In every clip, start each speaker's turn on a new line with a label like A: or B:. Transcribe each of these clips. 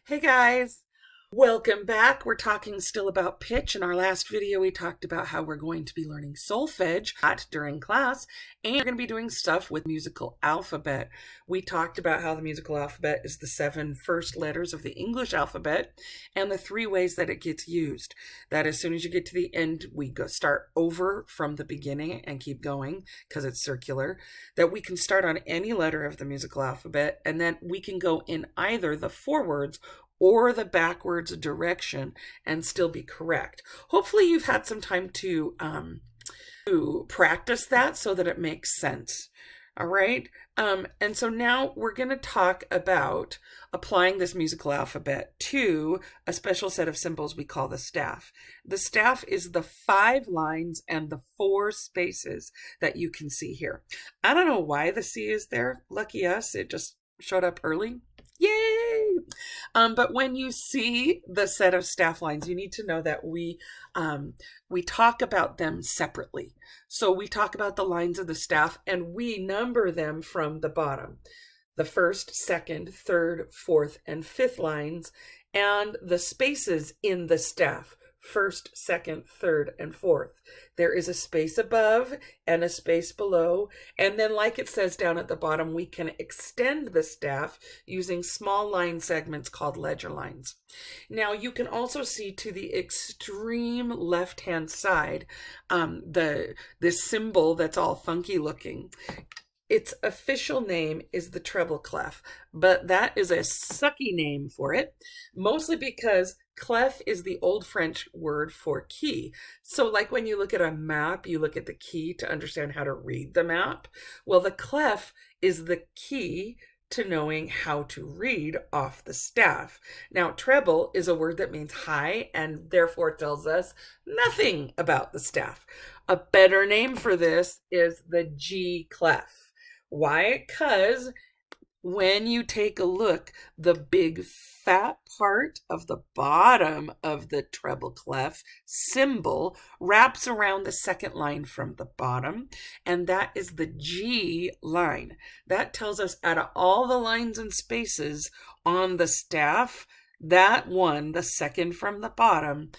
A: Hey guys, welcome back. We're talking still about pitch. In our last video, we talked about how we're going to be learning solfege during class, and we're going to be doing stuff with musical alphabet. We talked about how the musical alphabet is the 7 first letters of the English alphabet and the 3 ways that it gets used. That as soon as you get to the end, we start over from the beginning and keep going because it's circular. That we can start on any letter of the musical alphabet, and then we can go in either the forwards or the backwards direction and still be correct. Hopefully you've had some time to practice that so that it makes sense. All right. And so now we're going to talk about applying this musical alphabet to a special set of symbols we call the staff. The staff is the 5 lines and the 4 spaces that you can see here. I don't know why the C is there. Lucky us, it just showed up early. Yay! But when you see the set of staff lines, you need to know that we talk about them separately. So we talk about the lines of the staff and we number them from the bottom. The first, second, third, fourth, and fifth lines, and the spaces in the staff. First, second, third, and fourth. There is a space above and a space below. And then like it says down at the bottom, we can extend the staff using small line segments called ledger lines. Now you can also see to the extreme left-hand side, this symbol that's all funky looking. Its official name is the treble clef, but that is a sucky name for it, mostly because clef is the old French word for key. So like when you look at a map, you look at the key to understand how to read the map. Well, the clef is the key to knowing how to read off the staff. Now, treble is a word that means high and therefore tells us nothing about the staff. A better name for this is the G clef. Why? Because when you take a look, the big fat part of the bottom of the treble clef symbol wraps around the second line from the bottom, and that is the G line. That tells us out of all the lines and spaces on the staff, that one, the second from the bottom,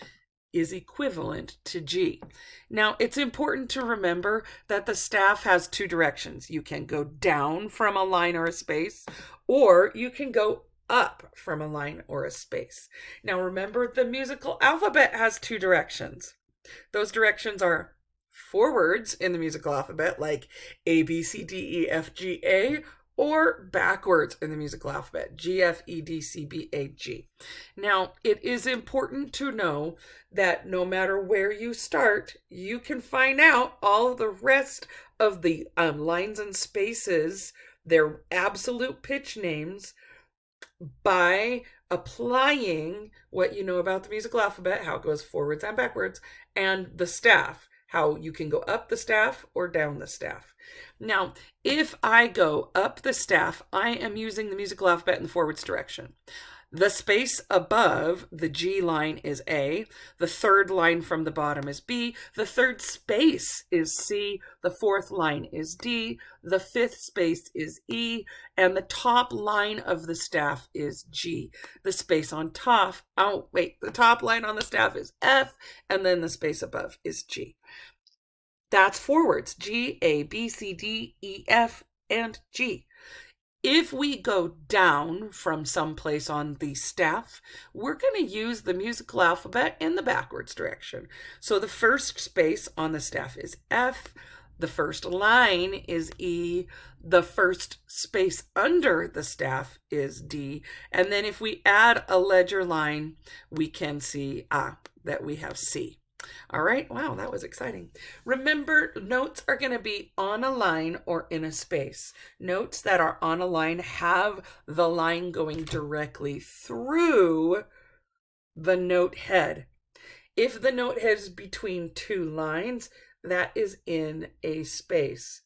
A: is equivalent to G. Now, it's important to remember that the staff has 2 directions. You can go down from a line or a space, or you can go up from a line or a space. Now, remember, the musical alphabet has 2 directions. Those directions are forwards in the musical alphabet, like A, B, C, D, E, F, G, A, or backwards in the musical alphabet, G, F, E, D, C, B, A, G. Now, it is important to know that no matter where you start, you can find out all of the rest of the lines and spaces, their absolute pitch names, by applying what you know about the musical alphabet, how it goes forwards and backwards, and the staff, how you can go up the staff or down the staff. Now, if I go up the staff, I am using the musical alphabet in the forwards direction. The space above the G line is A. The third line from the bottom is B. The third space is C. The fourth line is D. The fifth space is E. And the top line of the staff is G. The space on top, the top line on the staff is F. And then the space above is G. That's forwards, G, A, B, C, D, E, F, and G. If we go down from someplace on the staff, we're going to use the musical alphabet in the backwards direction. So the first space on the staff is F, the first line is E, the first space under the staff is D, and then if we add a ledger line, we can see that we have C. All right, wow, that was exciting. Remember, notes are going to be on a line or in a space. Notes that are on a line have the line going directly through the note head. If the note head is between 2 lines, that is in a space.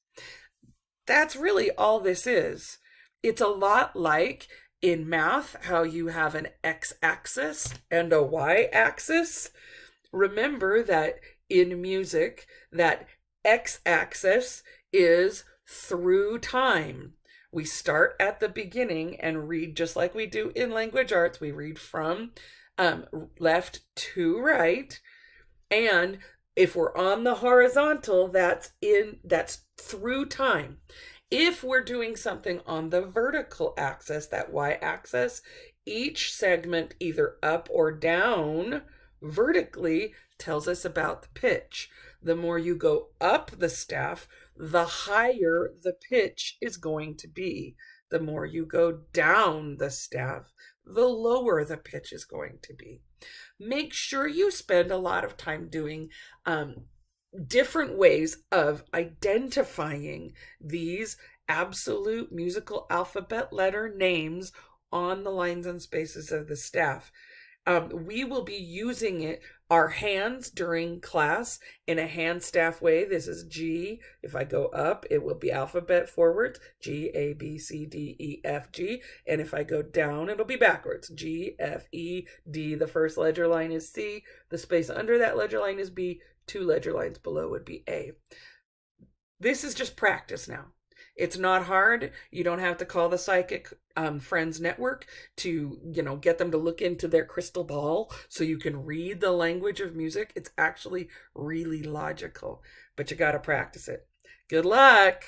A: That's really all this is. It's a lot like in math, how you have an x-axis and a y-axis. Remember that in music, that x-axis is through time. We start at the beginning and read just like we do in language arts. We read from left to right. And if we're on the horizontal, that's through time. If we're doing something on the vertical axis, that y-axis, each segment either up or down vertically tells us about the pitch. The more you go up the staff, the higher the pitch is going to be. The more you go down the staff, the lower the pitch is going to be. Make sure you spend a lot of time doing different ways of identifying these absolute musical alphabet letter names on the lines and spaces of the staff. We will be using our hands during class in a hand staff way. This is G. If I go up, it will be alphabet forwards. G, A, B, C, D, E, F, G. And if I go down, it'll be backwards. G, F, E, D. The first ledger line is C. The space under that ledger line is B. 2 ledger lines below would be A. This is just practice now. It's not hard. You don't have to call the Psychic Friends Network to, get them to look into their crystal ball so you can read the language of music. It's actually really logical, but you got to practice it. Good luck.